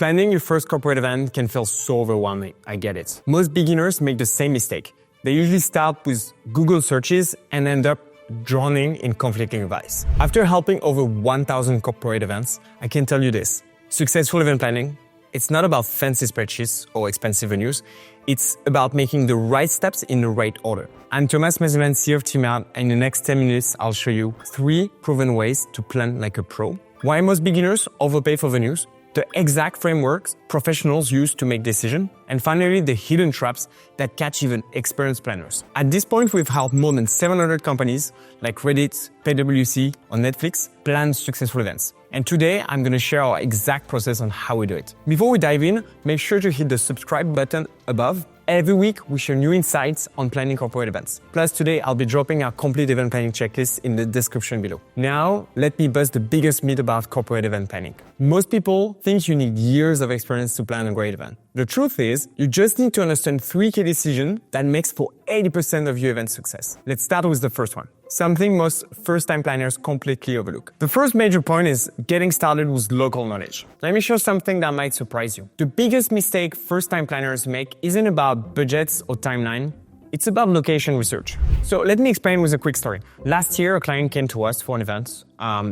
Planning your first corporate event can feel so overwhelming, I get it. Most beginners make the same mistake. They usually start with Google searches and end up drowning in conflicting advice. After helping over 1,000 corporate events, I can tell you this. Successful event planning, it's not about fancy spreadsheets or expensive venues. It's about making the right steps in the right order. I'm Thomas Mazelan, CEO of TeamArt, and in the next 10 minutes, I'll show you 3 proven ways to plan like a pro, why most beginners overpay for venues, the exact frameworks professionals use to make decisions, and finally, the hidden traps that catch even experienced planners. At this point, we've helped more than 700 companies like Reddit, PwC, or Netflix plan successful events. And today, I'm going to share our exact process on how we do it. Before we dive in, make sure to hit the subscribe button above. Every week, we share new insights on planning corporate events. Plus, today, I'll be dropping our complete event planning checklist in the description below. Now, let me bust the biggest myth about corporate event planning. Most people think you need years of experience to plan a great event. The truth is, you just need to understand 3 key decisions that makes for 80% of your event success. Let's start with the first one. Something most first-time planners completely overlook. The first major point is getting started with local knowledge. Let me show something that might surprise you. The biggest mistake first-time planners make isn't about budgets or timeline. It's about location research. So let me explain with a quick story. Last year, a client came to us for an event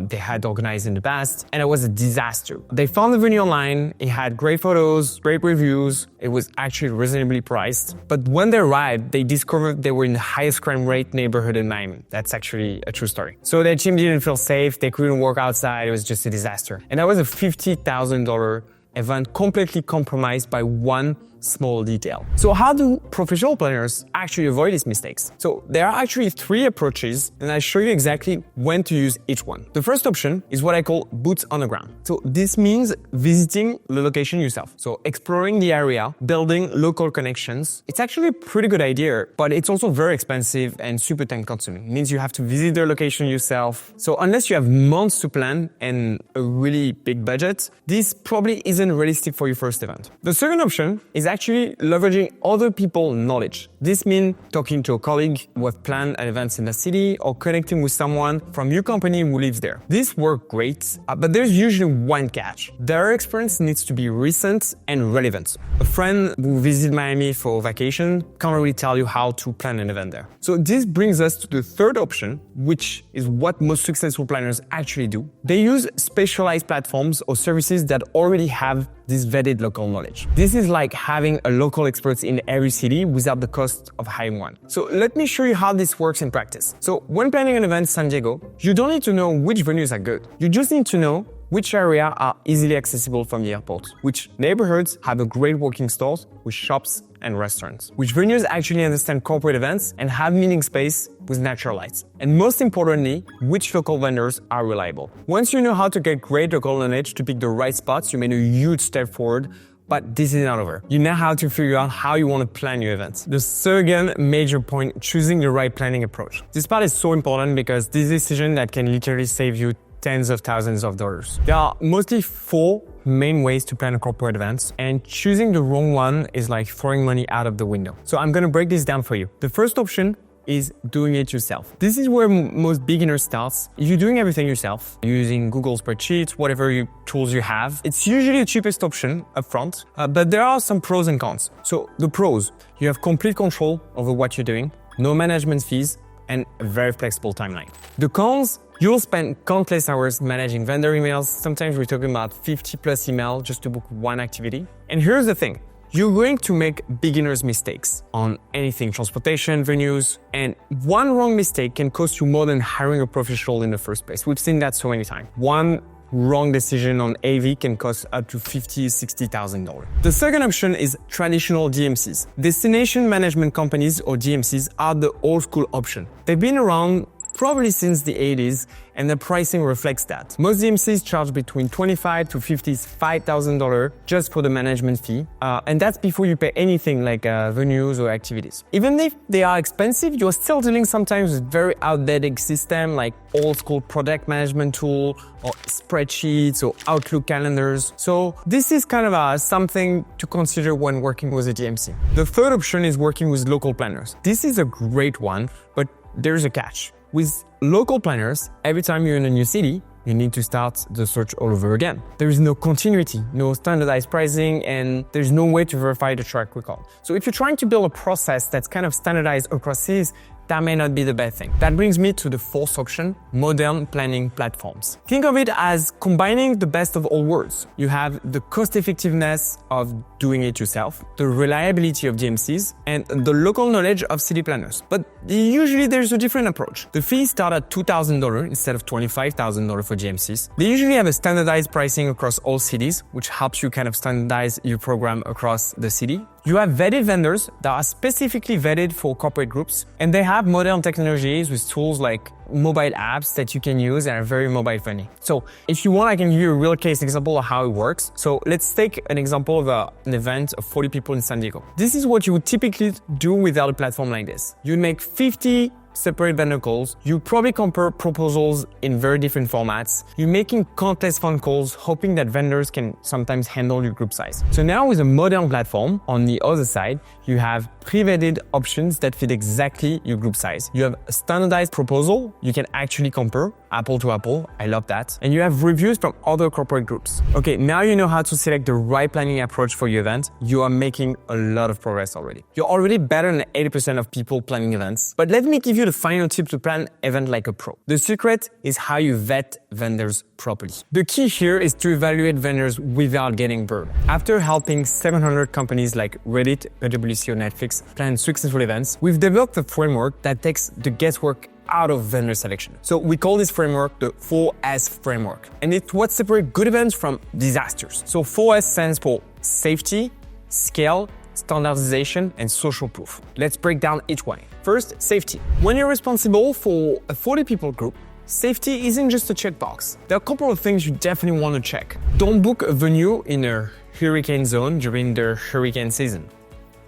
they had organized in the past, and it was a disaster. They found the venue online, it had great photos, great reviews, it was actually reasonably priced. But when they arrived, they discovered they were in the highest crime rate neighborhood in Miami. That's actually a true story. So their team didn't feel safe, they couldn't work outside, it was just a disaster. And that was a $50,000 event completely compromised by one small detail. So how do professional planners actually avoid these mistakes? So there are actually 3 approaches, and I'll show you exactly when to use each one. The first option is what I call boots on the ground. So this means visiting the location yourself. So exploring the area, building local connections. It's actually a pretty good idea, but it's also very expensive and super time consuming. It means you have to visit the location yourself. So unless you have months to plan and a really big budget, this probably isn't realistic for your first event. The second option is actually leveraging other people's knowledge. This means talking to a colleague who have planned events in the city or connecting with someone from your company who lives there. This works great, but there's usually one catch. Their experience needs to be recent and relevant. A friend who visited Miami for vacation can't really tell you how to plan an event there. So this brings us to the third option, which is what most successful planners actually do. They use specialized platforms or services that already have this vetted local knowledge. This is like having a local expert in every city without the cost of hiring one. So let me show you how this works in practice. So when planning an event in San Diego, you don't need to know which venues are good. You just need to know which areas are easily accessible from the airport, which neighborhoods have a great walking stores with shops and restaurants, which venues actually understand corporate events and have meeting space with natural lights. And most importantly, which local vendors are reliable. Once you know how to get great local knowledge to pick the right spots, you made a huge step forward. But this is not over. You know how to figure out how you want to plan your events. The second major point, choosing the right planning approach. This part is so important because this decision that can literally save you tens of thousands of dollars. There are mostly 4 main ways to plan a corporate event, and choosing the wrong one is like throwing money out of the window. So I'm going to break this down for you. The first option is doing it yourself. This is where most beginners start. If you're doing everything yourself, using Google spreadsheets, whatever tools you have, it's usually the cheapest option upfront, but there are some pros and cons. So the pros, you have complete control over what you're doing, no management fees, and a very flexible timeline. The cons, you'll spend countless hours managing vendor emails. Sometimes we're talking about 50 plus emails just to book one activity. And here's the thing. You're going to make beginners' mistakes on anything, transportation, venues, and one wrong mistake can cost you more than hiring a professional in the first place. We've seen that so many times. One wrong decision on AV can cost up to $50,000, $60,000. The second option is traditional DMCs. Destination management companies or DMCs are the old school option. They've been around probably since the 80s, and the pricing reflects that. Most DMCs charge between $25,000 to $55,000 just for the management fee, and that's before you pay anything like venues or activities. Even if they are expensive, you're still dealing sometimes with very outdated system like old school product management tool or spreadsheets or Outlook calendars. So this is kind of something to consider when working with a DMC. The third option is working with local planners. This is a great one, but there's a catch. With local planners, every time you're in a new city, you need to start the search all over again. There is no continuity, no standardized pricing, and there's no way to verify the track record. So if you're trying to build a process that's kind of standardized across cities, that may not be the best thing. That brings me to the fourth option, modern planning platforms. Think of it as combining the best of all worlds. You have the cost effectiveness of doing it yourself, the reliability of DMCs, and the local knowledge of city planners. But usually there's a different approach. The fees start at $2,000 instead of $25,000 for GMCs. They usually have a standardized pricing across all cities, which helps you kind of standardize your program across the city. You have vetted vendors that are specifically vetted for corporate groups, and they have modern technologies with tools like mobile apps that you can use and are very mobile friendly. So if you want, I can give you a real case example of how it works. So let's take an example of an event of 40 people in San Diego. This is what you would typically do without a platform like this. You'd make 50 separate vendor calls. You probably compare proposals in very different formats. You're making countless phone calls, hoping that vendors can sometimes handle your group size. So now with a modern platform, on the other side, you have pre-vetted options that fit exactly your group size. You have a standardized proposal. You can actually compare apple to apple. I love that. And you have reviews from other corporate groups. Okay, now you know how to select the right planning approach for your event. You are making a lot of progress already. You're already better than 80% of people planning events. But let me give you the final tip to plan event like a pro. The secret is how you vet vendors properly. The key here is to evaluate vendors without getting burned. After helping 700 companies like Reddit, PwC, or Netflix plan successful events, we've developed a framework that takes the guesswork out of vendor selection. So we call this framework the 4S framework. And it's what separates good events from disasters. So 4S stands for safety, scale, standardization, and social proof. Let's break down each one. First, safety. When you're responsible for a 40 people group, safety isn't just a checkbox. There are a couple of things you definitely want to check. Don't book a venue in a hurricane zone during the hurricane season.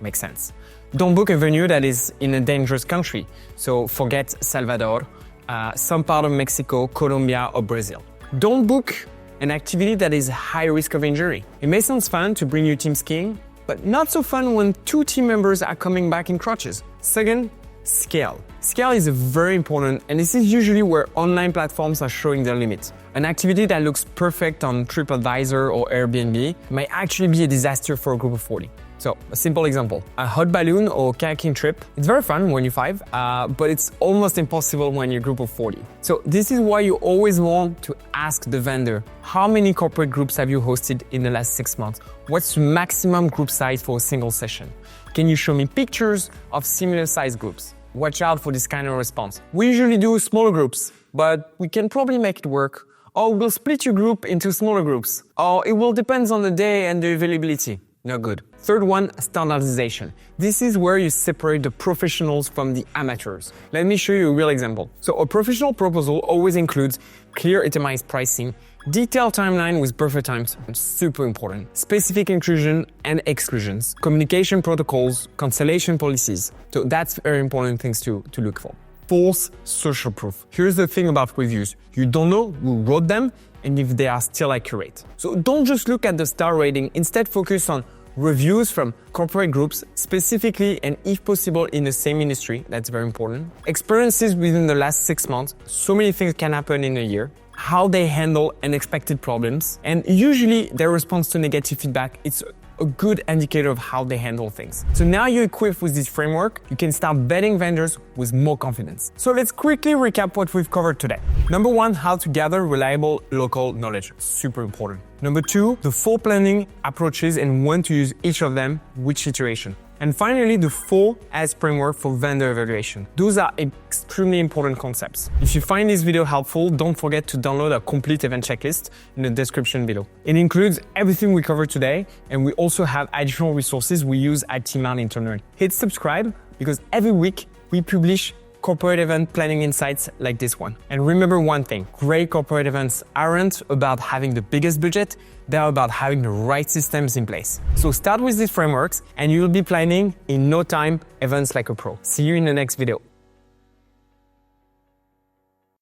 Makes sense. Don't book a venue that is in a dangerous country. So forget Salvador, some part of Mexico, Colombia, or Brazil. Don't book an activity that is high risk of injury. It may sound fun to bring your team skiing, but not so fun when 2 team members are coming back in crutches. Second, scale. Scale is very important, and this is usually where online platforms are showing their limits. An activity that looks perfect on TripAdvisor or Airbnb might actually be a disaster for a group of 40. So, a simple example, a hot balloon or kayaking trip, it's very fun when you're 5, but it's almost impossible when you're a group of 40. So this is why you always want to ask the vendor, how many corporate groups have you hosted in the last 6 months? What's the maximum group size for a single session? Can you show me pictures of similar size groups? Watch out for this kind of response. We usually do smaller groups, but we can probably make it work. Or we'll split your group into smaller groups. Or it will depend on the day and the availability. No good. Third one, standardization. This is where you separate the professionals from the amateurs. Let me show you a real example. So a professional proposal always includes clear itemized pricing, detailed timeline with buffer times, super important, specific inclusion and exclusions, communication protocols, cancellation policies. So that's very important things to look for. Fourth, social proof. Here's the thing about reviews. You don't know who wrote them and if they are still accurate. So don't just look at the star rating, instead focus on reviews from corporate groups, specifically and if possible in the same industry, that's very important. Experiences within the last 6 months, so many things can happen in a year. How they handle unexpected problems, and usually their response to negative feedback, it's a good indicator of how they handle things. So now you're equipped with this framework, you can start vetting vendors with more confidence. So let's quickly recap what we've covered today. Number 1, how to gather reliable local knowledge. Super important. Number 2, the 4 planning approaches and when to use each of them, which situation. And finally, the 4S framework for vendor evaluation. Those are extremely important concepts. If you find this video helpful, don't forget to download a complete event checklist in the description below. It includes everything we covered today, and we also have additional resources we use at Teamart internally. Hit subscribe because every week we publish corporate event planning insights like this one. And remember one thing, great corporate events aren't about having the biggest budget, they're about having the right systems in place. So start with these frameworks and you'll be planning in no time events like a pro. See you in the next video.